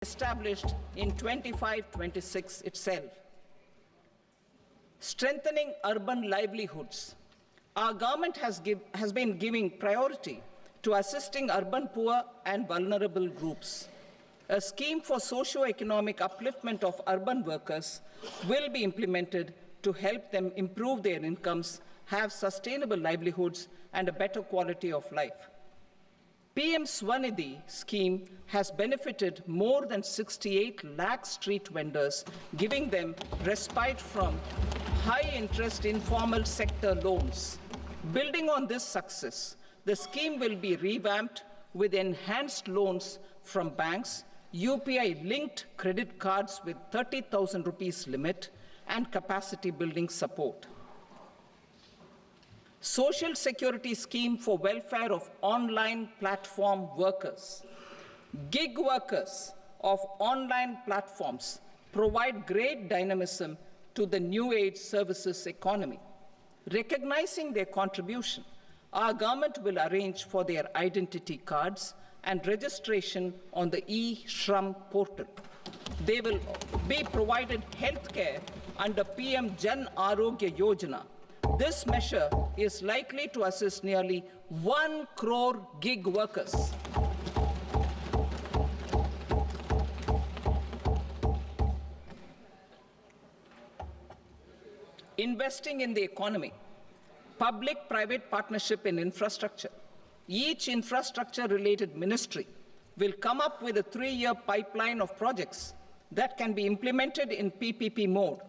established in 25-26 itself. Strengthening urban livelihoods. Our government has been giving priority to assisting urban poor and vulnerable groups. A scheme for socio-economic upliftment of urban workers will be implemented to help them improve their incomes, have sustainable livelihoods, and a better quality of life. PM Swanidhi scheme has benefited more than 68 lakh street vendors, giving them respite from high-interest informal sector loans. Building on this success, the scheme will be revamped with enhanced loans from banks, UPI-linked credit cards with 30,000 rupees limit, and capacity building support. Social Security Scheme for welfare of online platform workers. Gig workers of online platforms provide great dynamism to the new age services economy. Recognizing their contribution, our government will arrange for their identity cards and registration on the e-Shram portal. They will be provided health care under PM Jan Arogya Yojana. This measure is likely to assist nearly 1 crore gig workers. Investing in the economy. Public-private partnership in infrastructure. Each infrastructure-related ministry will come up with a 3-year pipeline of projects that can be implemented in PPP mode.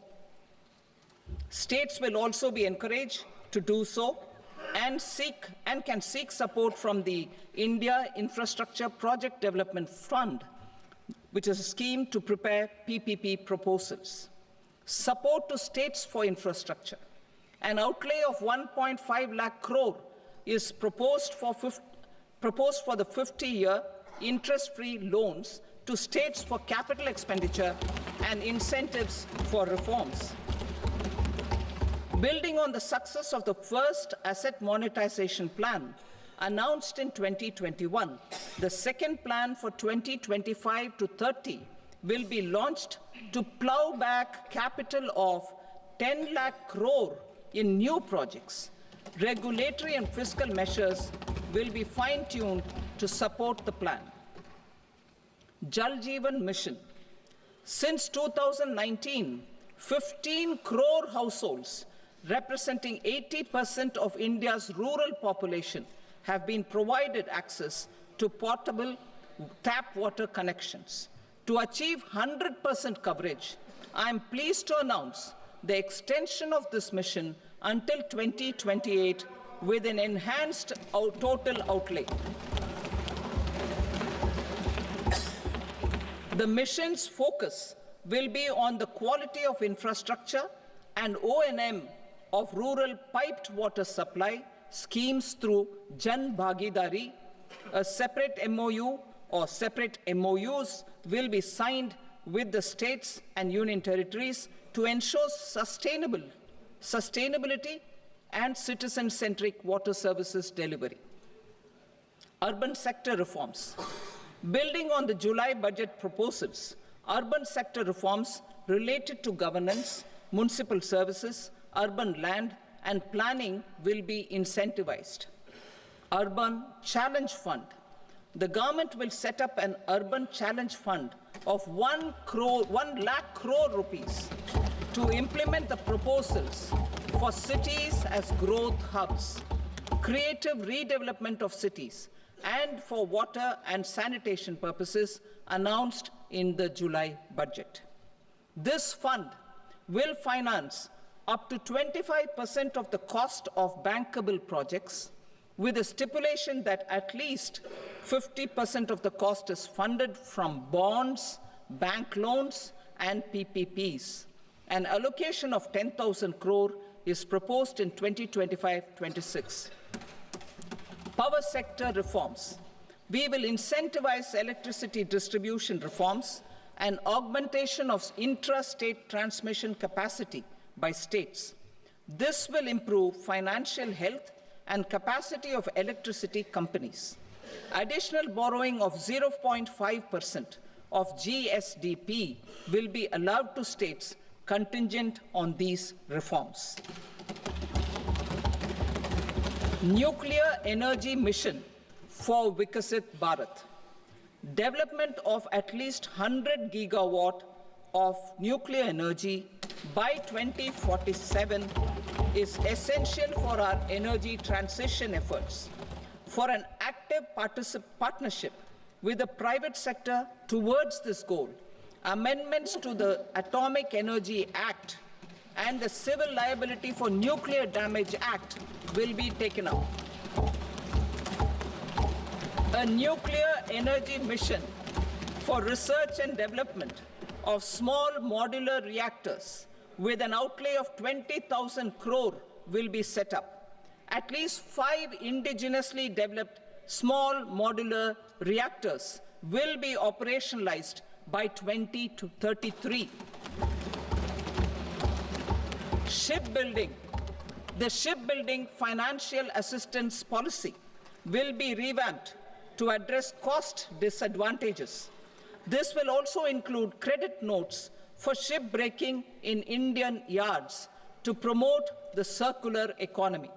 States will also be encouraged to do so and can seek support from the India Infrastructure Project Development Fund, which is a scheme to prepare PPP proposals. Support to states for infrastructure. An outlay of 1.5 lakh crore is proposed for the 50-year interest-free loans to states for capital expenditure and incentives for reforms. Building on the success of the first asset monetization plan announced in 2021, the second plan for 2025 to 30 will be launched to plow back capital of 10 lakh crore in new projects. Regulatory and fiscal measures will be fine-tuned to support the plan. Jal Jeevan Mission. Since 2019, 15 crore households representing 80% of India's rural population have been provided access to portable tap water connections. To achieve 100% coverage, I am pleased to announce the extension of this mission until 2028 with an enhanced total outlay. The mission's focus will be on the quality of infrastructure and O&M of rural piped water supply schemes through Jan Bhagidari. A separate MOU or separate MOUs will be signed with the states and union territories to ensure sustainability and citizen-centric water services delivery. Urban sector reforms. Building on the July budget proposals, urban sector reforms related to governance, municipal services, urban land and planning will be incentivized. Urban Challenge Fund. The government will set up an urban challenge fund of 1 lakh crore rupees to implement the proposals for cities as growth hubs, creative redevelopment of cities, and for water and sanitation purposes announced in the July budget. This fund will finance up to 25% of the cost of bankable projects, with a stipulation that at least 50% of the cost is funded from bonds, bank loans, and PPPs. An allocation of 10,000 crore is proposed in 2025-26. Power sector reforms. We will incentivize electricity distribution reforms and augmentation of intra-state transmission capacity by states. This will improve financial health and capacity of electricity companies. Additional borrowing of 0.5% of GSDP will be allowed to states contingent on these reforms. Nuclear energy mission for Vikasit Bharat. Development of at least 100 gigawatt of nuclear energy by 2047 is essential for our energy transition efforts. For an active partnership with the private sector towards this goal, amendments to the Atomic Energy Act and the Civil Liability for Nuclear Damage Act will be taken up. A nuclear energy mission for research and development of small modular reactors with an outlay of 20,000 crore will be set up. At least 5 indigenously developed small modular reactors will be operationalized by 2033. Shipbuilding. The shipbuilding financial assistance policy will be revamped to address cost disadvantages. This will also include credit notes for shipbreaking in Indian yards to promote the circular economy.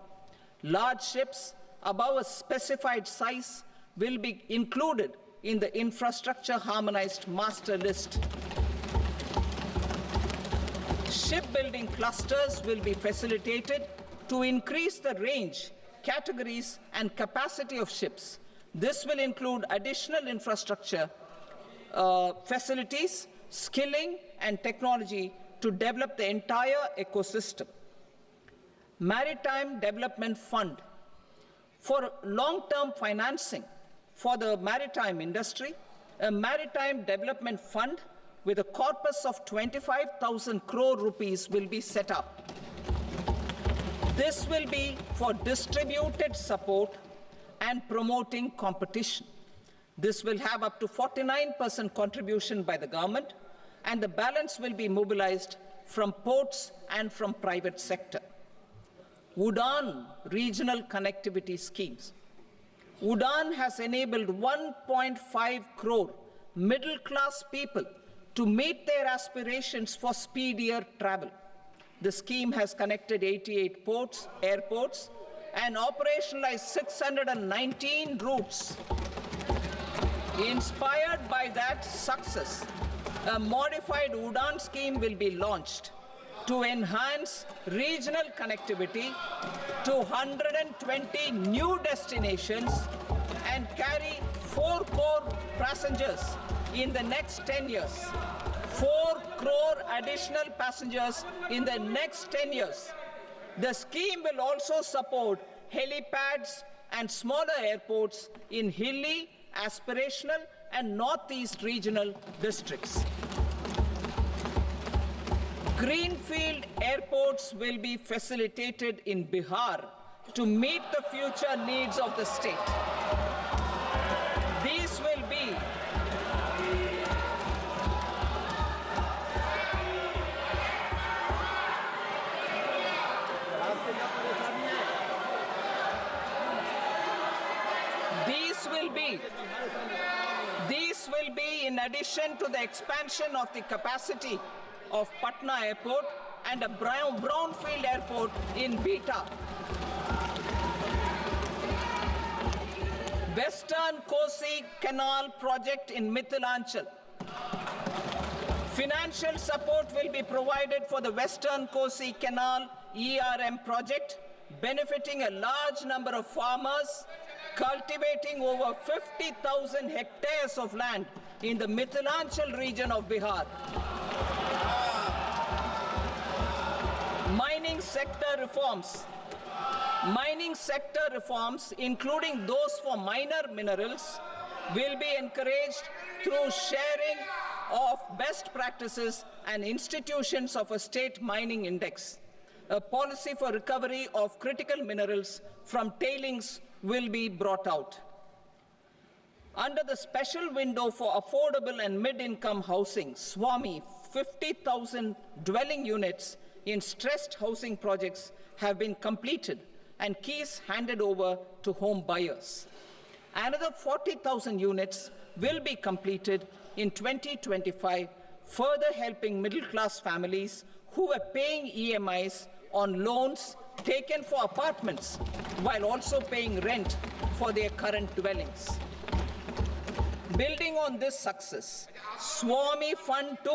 Large ships above a specified size will be included in the infrastructure harmonized master list. Shipbuilding clusters will be facilitated to increase the range, categories, and capacity of ships. This will include additional infrastructure, facilities, skilling, and technology to develop the entire ecosystem. Maritime Development Fund. For long-term financing for the maritime industry, a Maritime Development Fund with a corpus of 25,000 crore rupees will be set up. This will be for distributed support and promoting competition. This will have up to 49% contribution by the government, and the balance will be mobilized from ports and from private sector. UDAN regional connectivity schemes. UDAN has enabled 1.5 crore middle-class people to meet their aspirations for speedier travel. The scheme has connected 88 airports, and operationalized 619 routes. Inspired by that success, a modified UDAN scheme will be launched to enhance regional connectivity to 120 new destinations and carry 4 crore passengers in the next 10 years. 4 crore additional passengers in the next 10 years. The scheme will also support helipads and smaller airports in hilly, aspirational, and northeast regional districts. Greenfield airports will be facilitated in Bihar to meet the future needs of the state. These will be in addition to the expansion of the capacity of Patna Airport and a brownfield airport in Beta. Western Kosi Canal project in Mithilanchal. Financial support will be provided for the Western Kosi Canal ERM project, benefiting a large number of farmers, cultivating over 50,000 hectares of land in the Mithilanchal region of Bihar. Mining sector reforms. Mining sector reforms, including those for minor minerals, will be encouraged through sharing of best practices and institutions of a state mining index. A policy for recovery of critical minerals from tailings will be brought out. Under the special window for affordable and mid-income housing, SWAMI, 50,000 dwelling units in stressed housing projects have been completed and keys handed over to home buyers. Another 40,000 units will be completed in 2025, further helping middle-class families who were paying EMIs on loans taken for apartments while also paying rent for their current dwellings. Building on this success, Swami Fund 2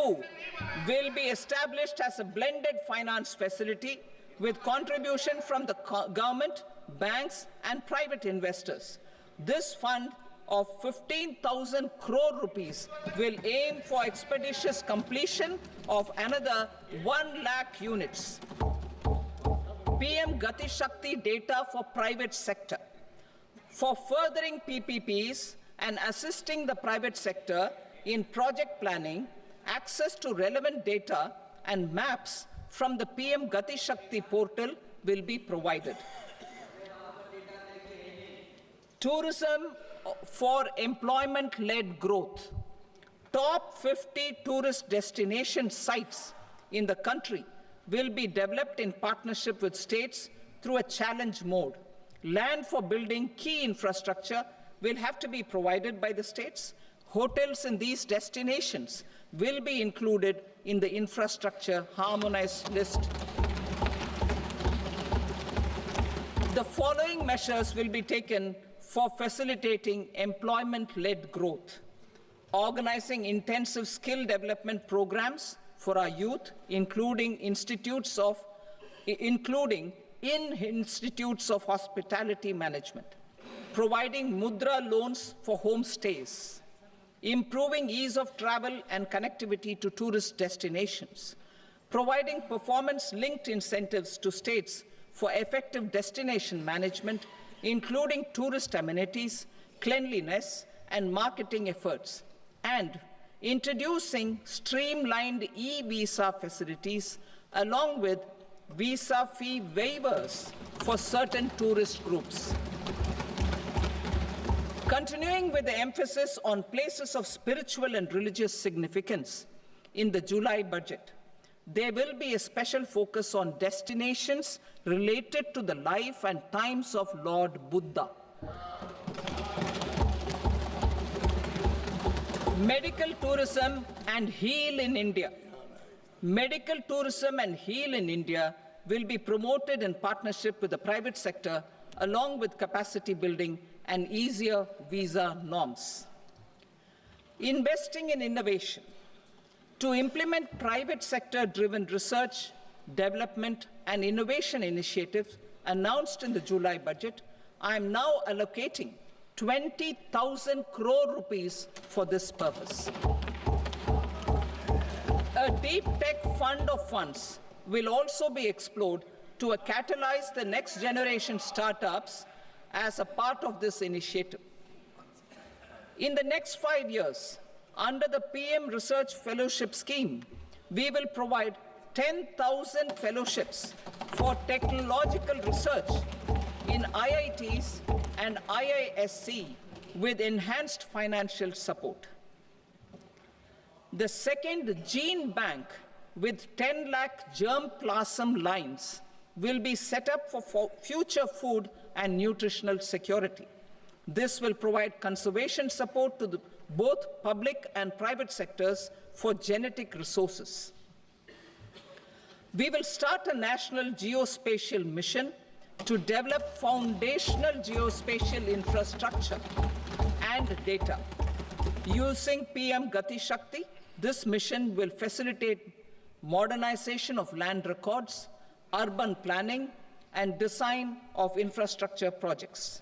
will be established as a blended finance facility with contribution from the government, banks, and private investors. This fund of 15,000 crore rupees will aim for expeditious completion of another 1 lakh units. PM Gati Shakti data for private sector. For furthering PPPs and assisting the private sector in project planning, access to relevant data and maps from the PM Gati Shakti portal will be provided. Tourism for employment-led growth. Top 50 tourist destination sites in the country will be developed in partnership with states through a challenge mode. Land for building key infrastructure will have to be provided by the states. Hotels in these destinations will be included in the infrastructure harmonized list. The following measures will be taken for facilitating employment-led growth. Organizing intensive skill development programs for our youth, including in institutes of hospitality management. Providing mudra loans for homestays. Improving ease of travel and connectivity to tourist destinations. Providing performance-linked incentives to states for effective destination management, including tourist amenities, cleanliness, and marketing efforts. And introducing streamlined e-visa facilities along with visa fee waivers for certain tourist groups. Continuing with the emphasis on places of spiritual and religious significance, in the July budget, there will be a special focus on destinations related to the life and times of Lord Buddha. Medical tourism and heal in India. Medical tourism and heal in India will be promoted in partnership with the private sector, along with capacity building and easier visa norms. Investing in innovation. To implement private sector-driven research, development, and innovation initiatives announced in the July budget, I am now allocating 20,000 crore rupees for this purpose. A deep tech fund of funds will also be explored to catalyze the next generation startups as a part of this initiative. In the next 5 years, under the PM Research Fellowship Scheme, we will provide 10,000 fellowships for technological research in IITs and IISc with enhanced financial support. The second gene bank with 10 lakh germplasm lines will be set up for future food and nutritional security. This will provide conservation support to both public and private sectors for genetic resources. We will start a national geospatial mission to develop foundational geospatial infrastructure and data. Using PM Gati Shakti, this mission will facilitate modernization of land records, urban planning, and design of infrastructure projects.